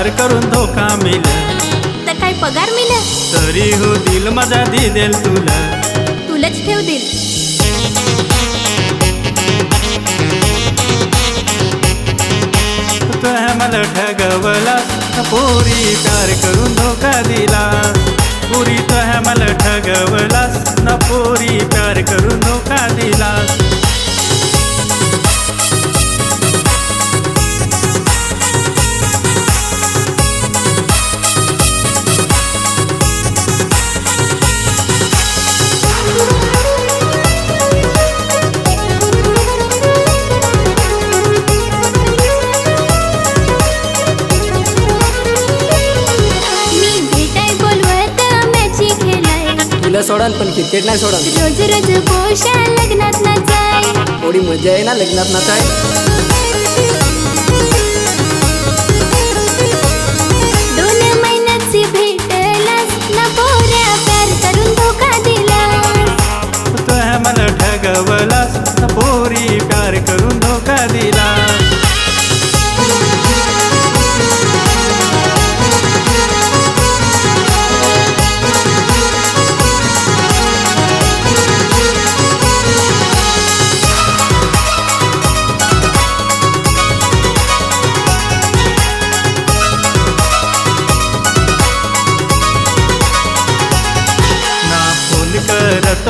प्यार करून धोका मिल तर काय पगार मिल तरी हो दिल माझा दी देल तुला तुलाच ठेव दिल तू मला ठगवला पोरी प्यार करून धोका दिला पुरी तो मला ठगवलास न पोरी प्यार करून धोका दिलास सोडन पण क्रिकेट नाही सोडन रोज रोज पोशा लग्नात नाचाय थोडी मजा आहे ना लग्नात नाचाय 2 महिन्याची भेटलास ना पोऱ्या प्यार करून धोका दिलास तू मला ठगवलास ना पोरी प्यार करून धोका दिलास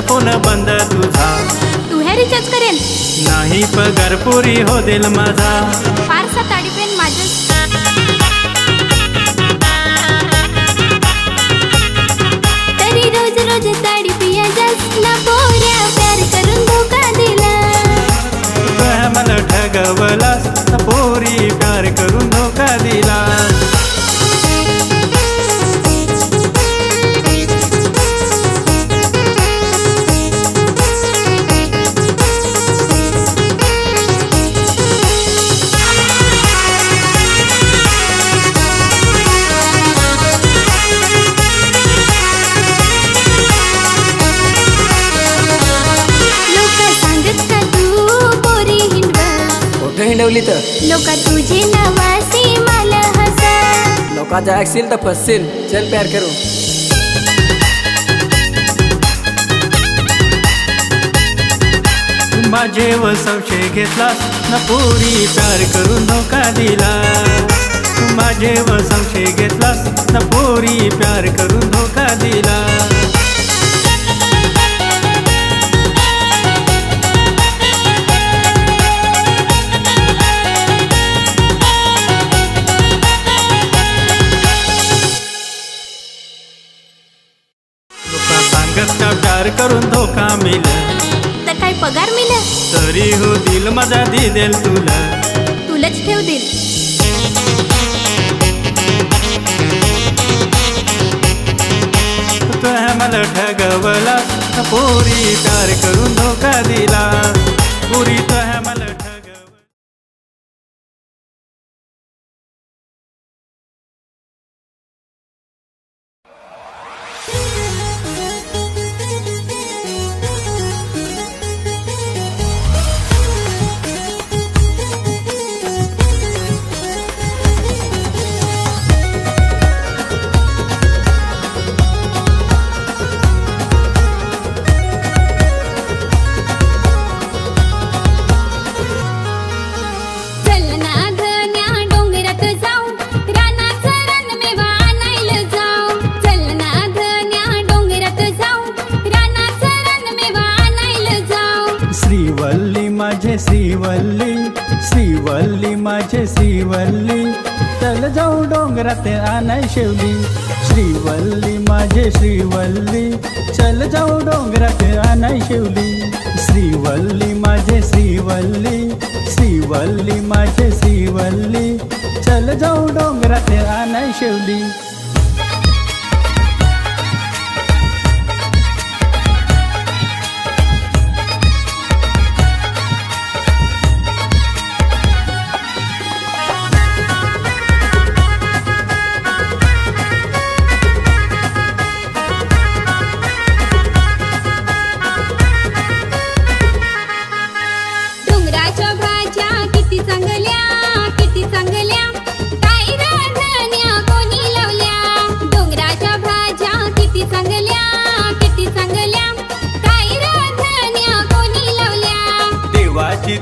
फोन बंद तुझा तू हे रिचार्ज करेल नाही पगार पुरी हो दिल माझा फारसा ताडीपेन माझं तरी रोज रोज ताडी पिया जास ना पोऱ्या प्यार करून धोका दिला तू मला ठगवलास ना पोरी प्यार करून धोका दिलास हिंडवली तर लोका तुझी नवासी मला हसा लोका जागशील तर फसशील चल प्यार करू माझे व संशय घेतलास न पोरी प्यार करून धोका दिला माझे व संशय घेतलास न पोरी प्यार करून धोका दिला प्यार करून धोका मिल तर काय पगार मिल तरी हो दिल माझा दी देल तुला तुलाच ठेव दिल तू मला ठगवला पोरी प्यार करून धोका दिला पुरी तो मला श्रीवल्ली माझे श्रीवल्ली चल जाऊ डोंगरात आणाय शेवली श्रीवल्ली माझे श्रीवल्ली चल जाऊ डोंगरात आणाय शेवली श्रीवल्ली माझे श्रीवल्ली श्रीवल्ली माझे श्रीवल्ली चल जाऊ डोंगरात आणाय शेवली भाज्या किती चांगल्या काय राधण्या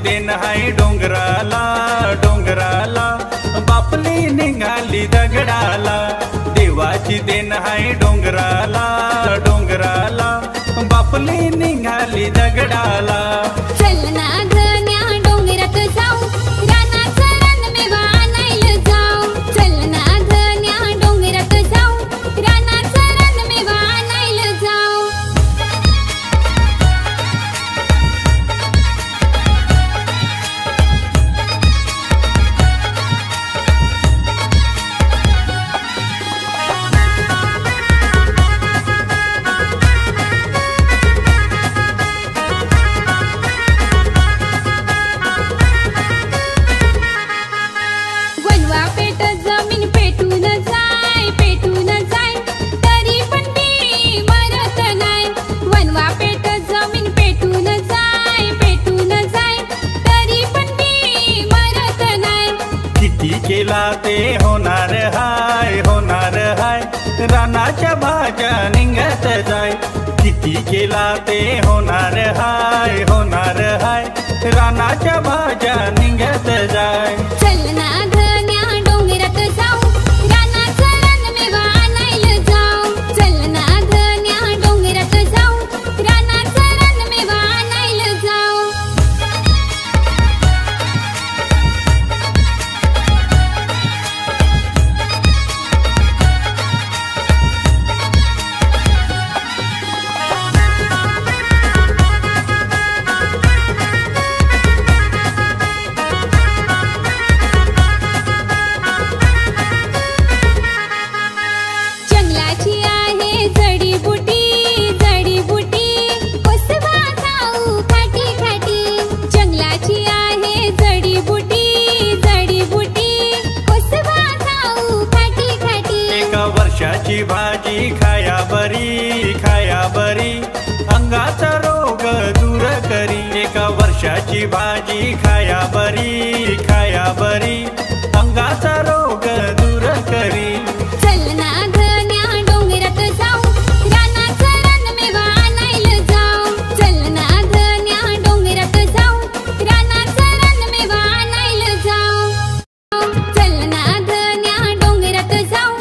देण हाय डोंगराला डोंगराला, बापली निघाली दगडाला. देवाची देण हाय डोंगराला डोंगराला, बापली निघाली दगडाला. चल ना गण्या डोंगरात जाऊ, रानाचं रानमेवा आणायला जाऊ. चल ना गण्या डोंगरात जाऊ, रानाचं रानमेवा आणायला जाऊ. वनवा पेट जमीन पेटून जाय पेटून जाय, तरी पण मी मरत नाही. वनवा पेट जमीन पेटून जाय पेटून जाय, तरी पण मी मरत नाही. किती केला ते होणार हाय होणार हाय, रानाच्या भाज्या निघत जाय. किती केला ते होणार हाय होणार हाय, रानाच्या भाज्या निघत जाय. चल ना गण्या डोंगरात जाऊ, रानाचं रानमेवा आणायला जाऊ. चल ना गण्या डोंगरात जाऊ, रानाचं रानमेवा आणायला जाऊ. जंगलाची आहे जडीबुटी जडीबुटी, कसबा खाऊ खाटी खाटी. जंगलाची आहे जडीबुटी जडीबुटी, कसबा खाऊ खाटी खाटी. एका वर्षाची भाजी खाया बरी, अंगाचा रोग दूर करी. एका वर्षाची भाजी खाया बरी, अंगाचा रोग दूर करी. चल ना गण्या डोंगरात जाऊ, रानाचं रानमेवा आणायला जाऊ. चल ना गण्या डोंगरात जाऊ, रानाचं रानमेवा आणायला जाऊ. चल ना गण्या डोंगरात जाऊ,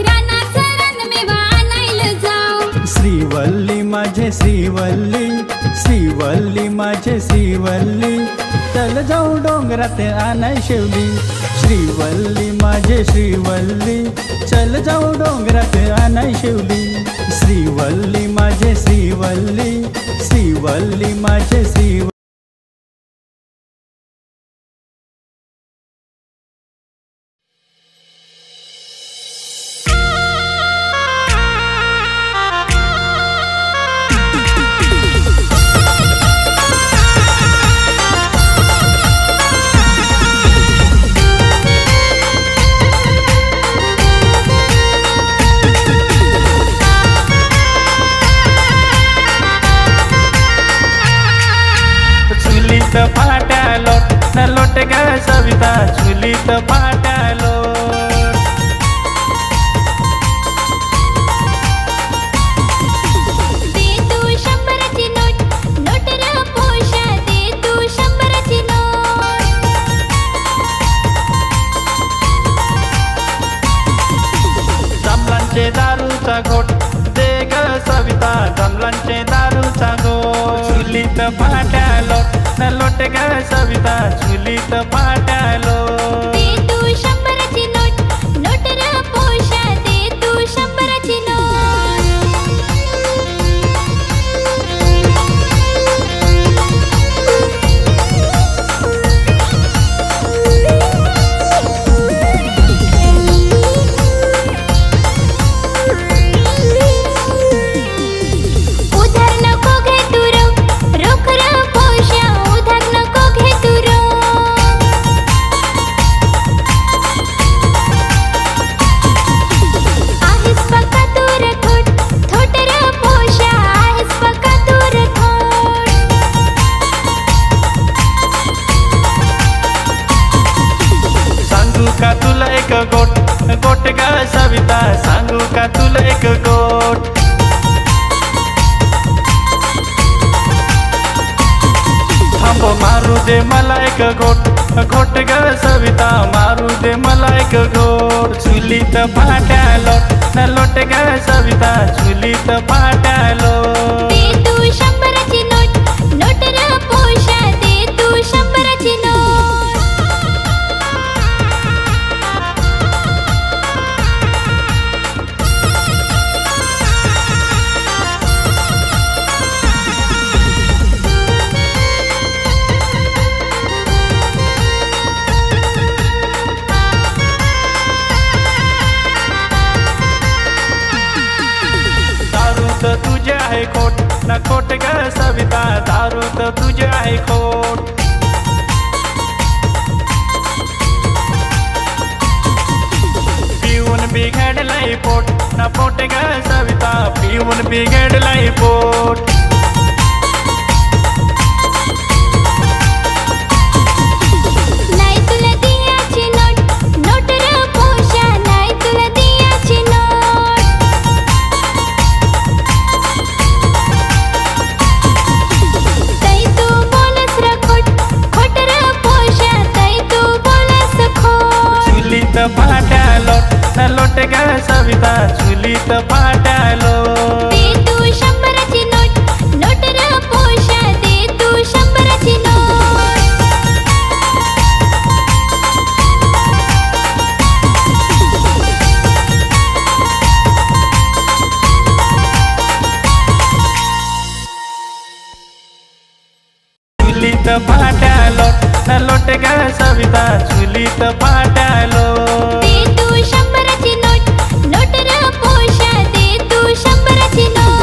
रानाचं रानमेवा आणायला जाऊ. श्रीवल्ली माझे श्रीवल्ली श्रीवल्ली माझे श्रीवल्ली, चल जाऊ डोंगरात आणाय शेवली. श्रीवल्ली माझे श्रीवल्ली, चल जाऊ डोंगरात आणाय शेवली. श्रीवल्ली माझे श्रीवल्ली श्रीवल्ली माझे श्रीवल्ली. चुलीत फाट्या लोट न लोट ग सविता, चुलीत फाट्या लोट. दे तू 100ची नोट, नोट र पोशा. दे तू 100ची नोट. जमलांचे दारूचा घोट दे ग सविता, जमलांचे दारूचा घोट. चुलीत फाट्या लोट न लोट ग सविता, चुलीत फाट्या लोट. दे तू 100ची नोट, नोट र पोशा. दे तू 100ची उधार नको घे तू रोख र पोशा. उधार नको घे तू आहेस पक्का तू रे थोट, थोट र पोशा. आहेस पक्का तू रे थोट. सांगू का तुला एक गोट गोट ग सविता, सांगू का तुला एक गोट. आंबो मारू दे मला एक घोट ग सविता मारू दे मला एक घोट चुलीत फाट्या लोट ग सविता चुलीत फाट्या लोट दे तू 100ची नोट र पोषा दे तू 100ची नोट तुझे आहे खोट न खोट ग सविता दारू तर तुझे आहे खोट पिऊन बिघडलंय पोट न पोट ग सविता पिऊन बिघडलंय पोट नाही तुला दियाची नोट र पोषा नाही तुला दियाची नोट तै तू बोलस र खोट र पोषा तै तू बोलस खोट चुलीत फाट्या लोट ग सविता चुलीत फाट्या लोट दे तू 100ची नोट र पोषा दे तू 100ची नोट चुलीत फाट्या लोट ग सविता चुलीत फाट्या लोट दे तू 100ची नोट र पोषा दे तू 100ची नोट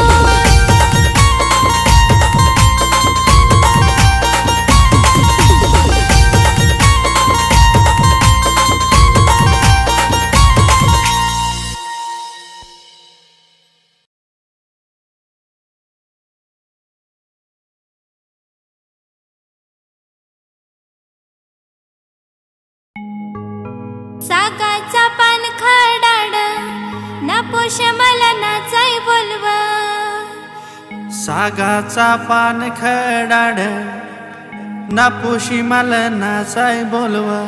सागाचा पान खडाड ना पोष मला नाचाय बोलवा सागाचा पान खडाड नापोशी मला नाचाय बोलवा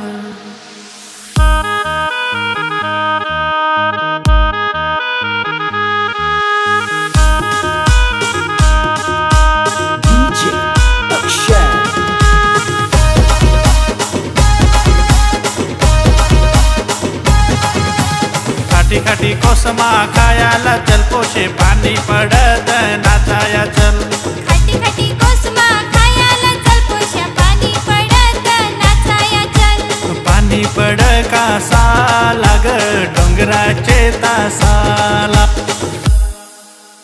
खाटी खाटी कोसमा खायाला चल पोशे पाणी पडत नाचाया चल खाटी खाटी कोसमा खायाला चल पोषा पाणी पडत नाचाया चल पाणी पड कासा लाग डोंगराचे तासाला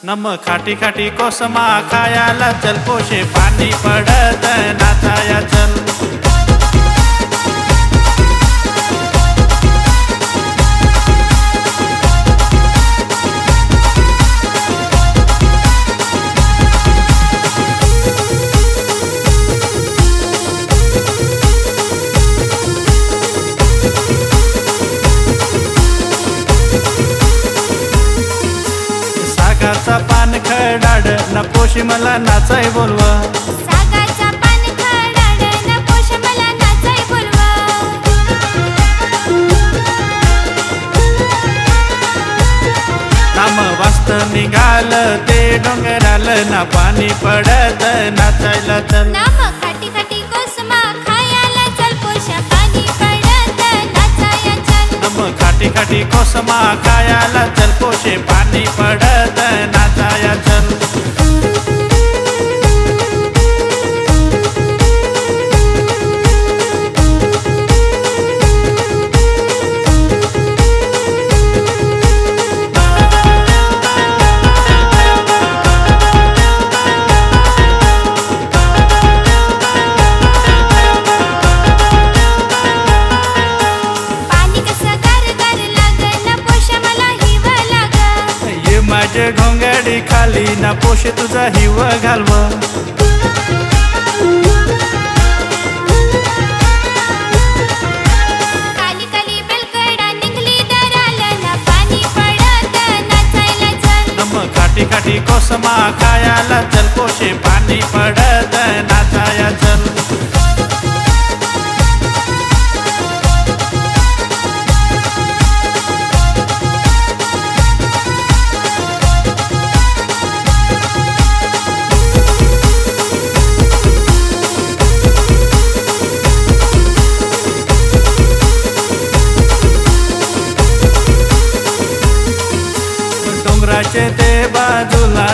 नम खाटी खाटी कोसमा खायाला चल पोशे पाणी पडत नाचाया चल सागाचा पान खडाड न पोशी मला नाचाय बोलवा सागाचा पान खडाड ना पोष मला नाचाय बोलवा नाम वास्त निघाल ते डोंगराल ना पाणी पडत नाचायला चल नाम खाटी खाटी कोसमा खायाला चल पोषा पाणी पडत नाचाया चल नम खाटी खाटी कोसमा खायाला चल पोशे पाणी पडत नाचाया चल पाणी कसं गार गार लाग ना पोषा मला हिव लाग ये माझे घोंगडी खाली ना पोशे तुझा हिव घालव काली काली बेलकडा निघली दराला ना पाणी पडत नाचायला चल नम खाटी खाटी कोसमा खायाला चल पोशे पाणी पडत नाचाया चल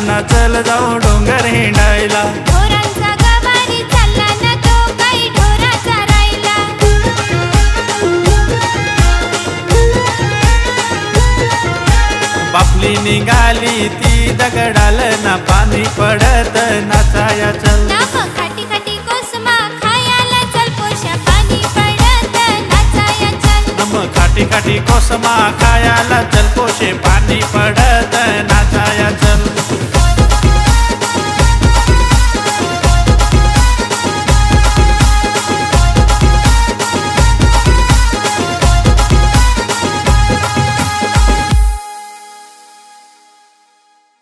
ना चल जाऊ डोंगर हिंडायला. ढोरांचा गवारी चालला ना तो काही ढोराचा राहिला. बापली निघाली ती दगडाल ना पाणी पडत नाचाया चल. नाम खाटी खाटी कोसमा खायला चल पोषा पाणी पडत नाचाया चल. नम खाटी खाटी कोसमा खायाला चल पोशे पाणी पडत नाचाया चल.